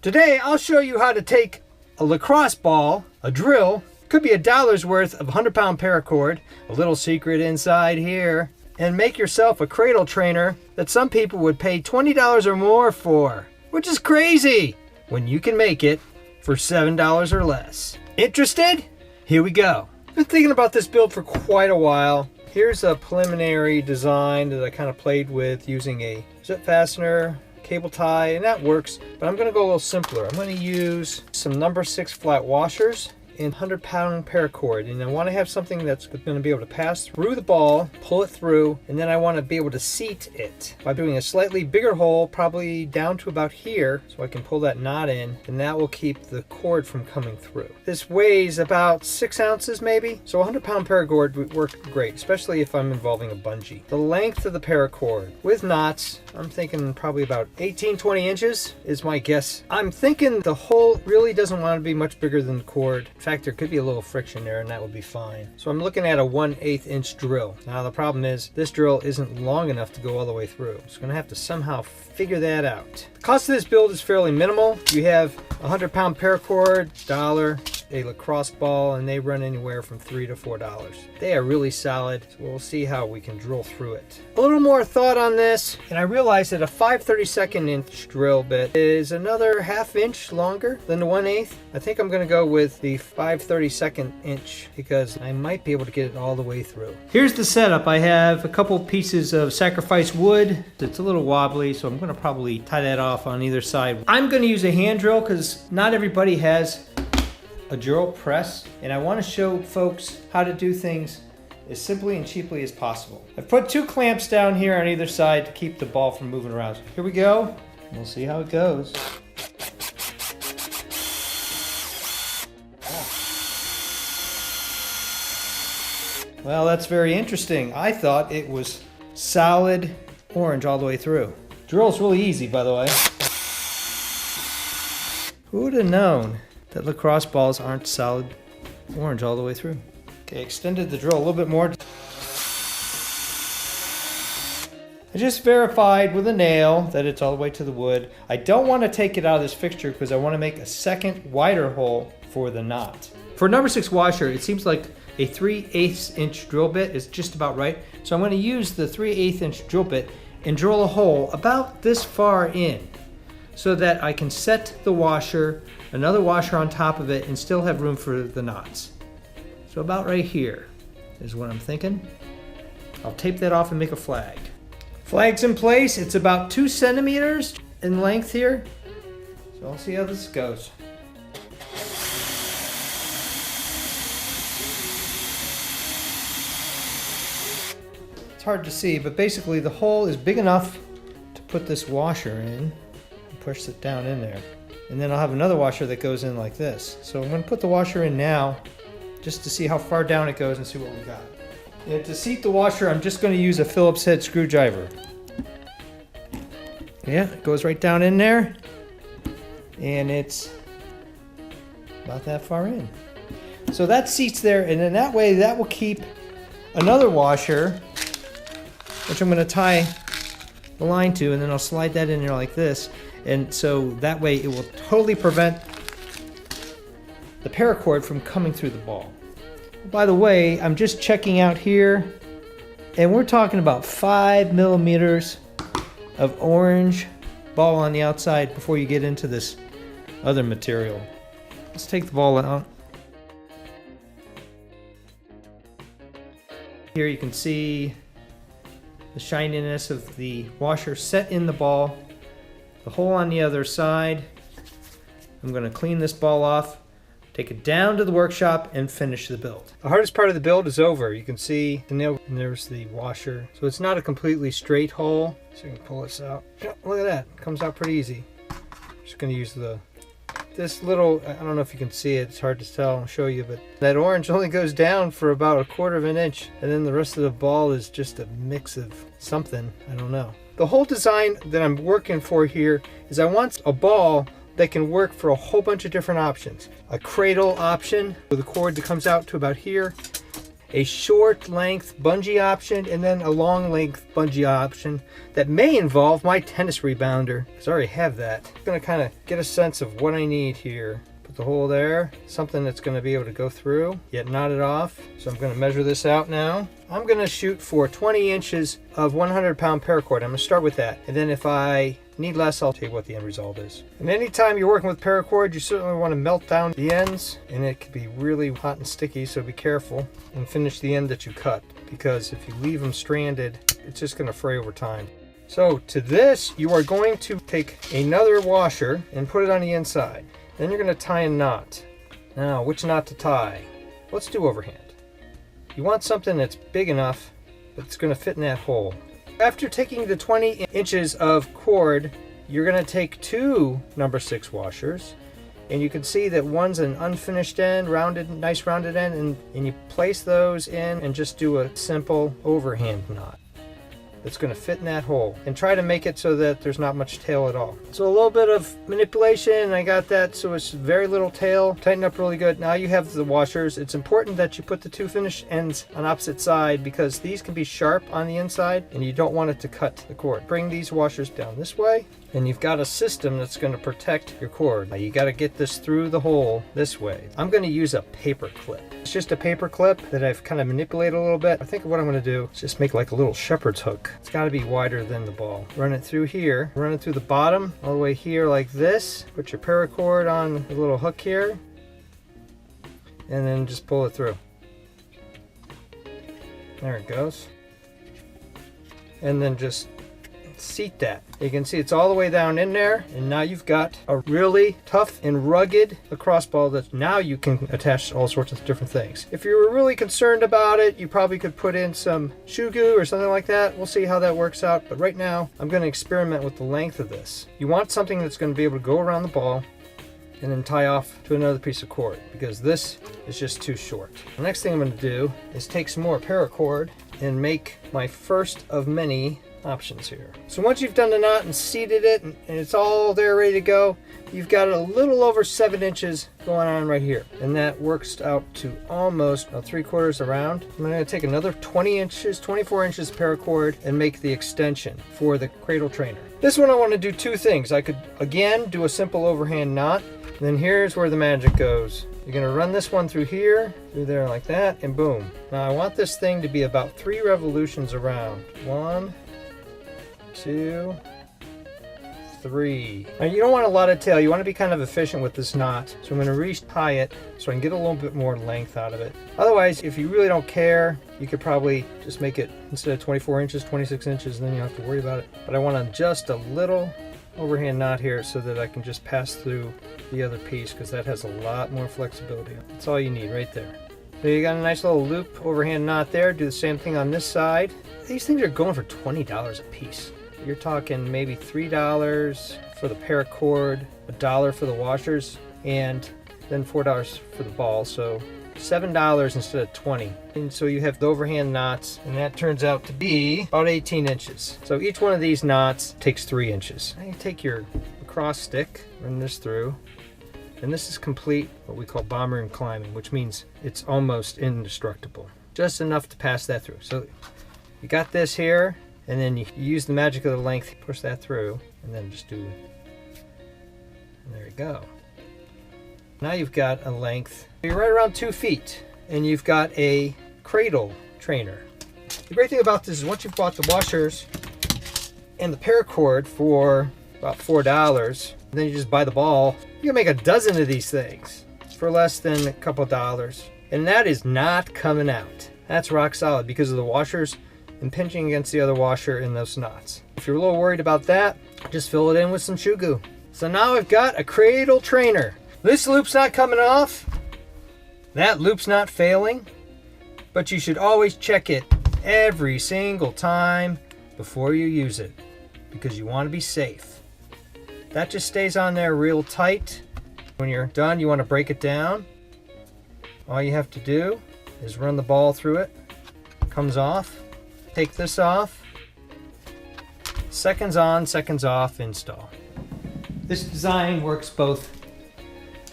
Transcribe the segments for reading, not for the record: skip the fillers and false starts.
Today I'll show you how to take a lacrosse ball, a drill, could be $1 worth of 100-pound paracord, a little secret inside here, and make yourself a cradle trainer that some people would pay $20 or more for, which is crazy when you can make it for $7 or less. Interested? Here we go. I've been thinking about this build for quite a while. Here's a preliminary design that I kind of played with using a zip fastener, cable tie, and that works, but I'm going to go a little simpler. I'm going to use some number 6 flat washers and 100-pound paracord, and I want to have something that's going to be able to pass through the ball, pull it through, and then I want to be able to seat it by doing a slightly bigger hole, probably down to about here, so I can pull that knot in, and that will keep the cord from coming through. This weighs about 6 ounces maybe, so a 100-pound paracord would work great, especially if I'm involving a bungee. The length of the paracord with knots, I'm thinking probably about 18-20 inches is my guess. I'm thinking the hole really doesn't want to be much bigger than the cord. In fact, there could be a little friction there and that would be fine. So I'm looking at a 1/8 inch drill. Now the problem is this drill isn't long enough to go all the way through. So I'm gonna have to somehow figure that out. The cost of this build is fairly minimal. You have a 100-pound paracord, $1, a lacrosse ball, and they run anywhere from $3 to $4. They are really solid, so we'll see how we can drill through it. A little more thought on this, and I realized that a 5/32 inch drill bit is another 1/2 inch longer than the 1/8. I think I'm gonna go with the 5/32 inch because I might be able to get it all the way through. Here's the setup. I have a couple pieces of sacrifice wood. It's a little wobbly, so I'm gonna probably tie that off on either side. I'm gonna use a hand drill because not everybody has a drill press, and I want to show folks how to do things as simply and cheaply as possible. I've put 2 clamps down here on either side to keep the ball from moving around. So here we go. We'll see how it goes. Well, that's very interesting. I thought it was solid orange all the way through. Drill's really easy, by the way. Who would have known that lacrosse balls aren't solid orange all the way through? Okay, extended the drill a little bit more. I just verified with a nail that it's all the way to the wood. I don't want to take it out of this fixture because I want to make a second wider hole for the knot. For number 6 washer, it seems like a 3/8 inch drill bit is just about right. So I'm going to use the 3/8 inch drill bit and drill a hole about this far in so that I can set the washer, another washer on top of it, and still have room for the knots. So about right here is what I'm thinking. I'll tape that off and make a flag. Flag's in place. It's about 2 centimeters in length here. So I'll see how this goes. It's hard to see, but basically the hole is big enough to put this washer in. Push it down in there, and then I'll have another washer that goes in like this. So I'm going to put the washer in now just to see how far down it goes and see what we got. And to seat the washer, I'm just going to use a Phillips head screwdriver. Yeah, it goes right down in there, and it's about that far in. So that seats there, and then that way that will keep another washer, which I'm going to tie the line to, and then I'll slide that in there like this. And so that way it will totally prevent the paracord from coming through the ball. By the way, I'm just checking out here, and we're talking about 5 millimeters of orange ball on the outside before you get into this other material. Let's take the ball out. Here you can see the shininess of the washer set in the ball. The hole on the other side. I'm going to clean this ball off, take it down to the workshop, and finish the build. The hardest part of the build is over. You can see the nail, and there's the washer. So it's not a completely straight hole. So you can pull this out. Yeah, look at that. It comes out pretty easy. Just going to use this little, I don't know if you can see it, it's hard to tell, I'll show you, but that orange only goes down for about 1/4 inch, and then the rest of the ball is just a mix of something, I don't know. The whole design that I'm working for here is I want a ball that can work for a whole bunch of different options. A cradle option with a cord that comes out to about here, a short length bungee option and then a long length bungee option that may involve my tennis rebounder, because I already have that. I'm going to kind of get a sense of what I need here. Put the hole there, something that's going to be able to go through, yet knot it off. So I'm going to measure this out now. I'm going to shoot for 20 inches of 100-pound paracord. I'm going to start with that. And then if I need less, I'll tell you what the end result is. And anytime you're working with paracord, you certainly want to melt down the ends, and it can be really hot and sticky, so be careful and finish the end that you cut, because if you leave them stranded, it's just going to fray over time. So to this, you are going to take another washer and put it on the inside. Then you're going to tie a knot. Now, which knot to tie? Let's do overhand. You want something that's big enough that's going to fit in that hole. After taking the 20 inches of cord, you're going to take 2 number 6 washers, and you can see that one's an unfinished end, nice rounded end, and you place those in and just do a simple overhand knot that's going to fit in that hole, and try to make it so that there's not much tail at all. So a little bit of manipulation, and I got that so it's very little tail. Tighten up really good. Now you have the washers. It's important that you put the 2 finished ends on opposite side, because these can be sharp on the inside and you don't want it to cut the cord. Bring these washers down this way, and you've got a system that's going to protect your cord. Now you got to get this through the hole this way. I'm going to use a paper clip. It's just a paper clip that I've kind of manipulated a little bit. I think what I'm going to do is just make like a little shepherd's hook. It's got to be wider than the ball. Run it through here, run it through the bottom, all the way here like this. Put your paracord on the little hook here, and then just pull it through. There it goes. And then just seat that. You can see it's all the way down in there, and now you've got a really tough and rugged lacrosse ball that now you can attach all sorts of different things. If you were really concerned about it, you probably could put in some shoe goo or something like that. We'll see how that works out, but right now I'm going to experiment with the length of this. You want something that's going to be able to go around the ball and then tie off to another piece of cord, because this is just too short. The next thing I'm going to do is take some more paracord and make my first of many options here. So once you've done the knot and seated it and it's all there ready to go, you've got a little over 7 inches going on right here, and that works out to almost 3/4 around. I'm going to take another 20 inches, 24 inches of paracord and make the extension for the cradle trainer. This one I want to do 2 things. I could again do a simple overhand knot, and then here's where the magic goes. You're going to run this one through here, through there like that, and boom. Now I want this thing to be about 3 revolutions around. 1, 2, 3. Now you don't want a lot of tail. You want to be kind of efficient with this knot. So I'm going to re-tie it so I can get a little bit more length out of it. Otherwise, if you really don't care, you could probably just make it, instead of 24 inches, 26 inches, and then you don't have to worry about it. But I want just a little overhand knot here so that I can just pass through the other piece, because that has a lot more flexibility. That's all you need right there. So you got a nice little loop overhand knot there. Do the same thing on this side. These things are going for $20 a piece. You're talking maybe $3 for the paracord, $1 for the washers, and then $4 for the ball. So $7 instead of $20. And so you have the overhand knots, and that turns out to be about 18 inches. So each one of these knots takes 3 inches. Now you take your lacrosse stick, run this through, and this is complete what we call bomber and climbing, which means it's almost indestructible. Just enough to pass that through. So you got this here, and then you use the magic of the length, push that through, and then just do, and there you go. Now you've got a length, you're right around 2 feet, and you've got a cradle trainer. The great thing about this is once you've bought the washers and the paracord for about $4, then you just buy the ball, you can make a dozen of these things for less than a couple dollars. And that is not coming out. That's rock solid because of the washers impinging against the other washer in those knots. If you're a little worried about that, just fill it in with some shoe goo. So now I've got a cradle trainer. This loop's not coming off. That loop's not failing. But you should always check it every single time before you use it, because you want to be safe. That just stays on there real tight. When you're done, you want to break it down. All you have to do is run the ball through it. Comes off. Take this off. Seconds on, seconds off, install. This design works both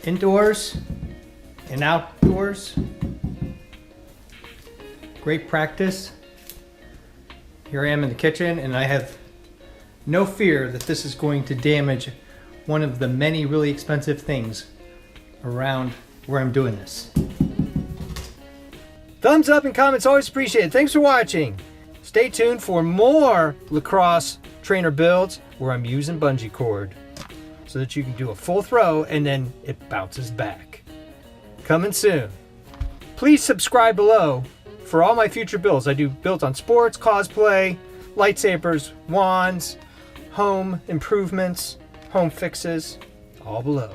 indoors and outdoors. great practice. Here I am in the kitchen, and I have no fear that this is going to damage one of the many really expensive things around where I'm doing this. Thumbs up and comments always appreciated. Thanks for watching. Stay tuned for more lacrosse trainer builds where I'm using bungee cord so that you can do a full throw and then it bounces back. Coming soon. Please subscribe below for all my future builds. I do builds on sports, cosplay, lightsabers, wands, home improvements, home fixes, all below.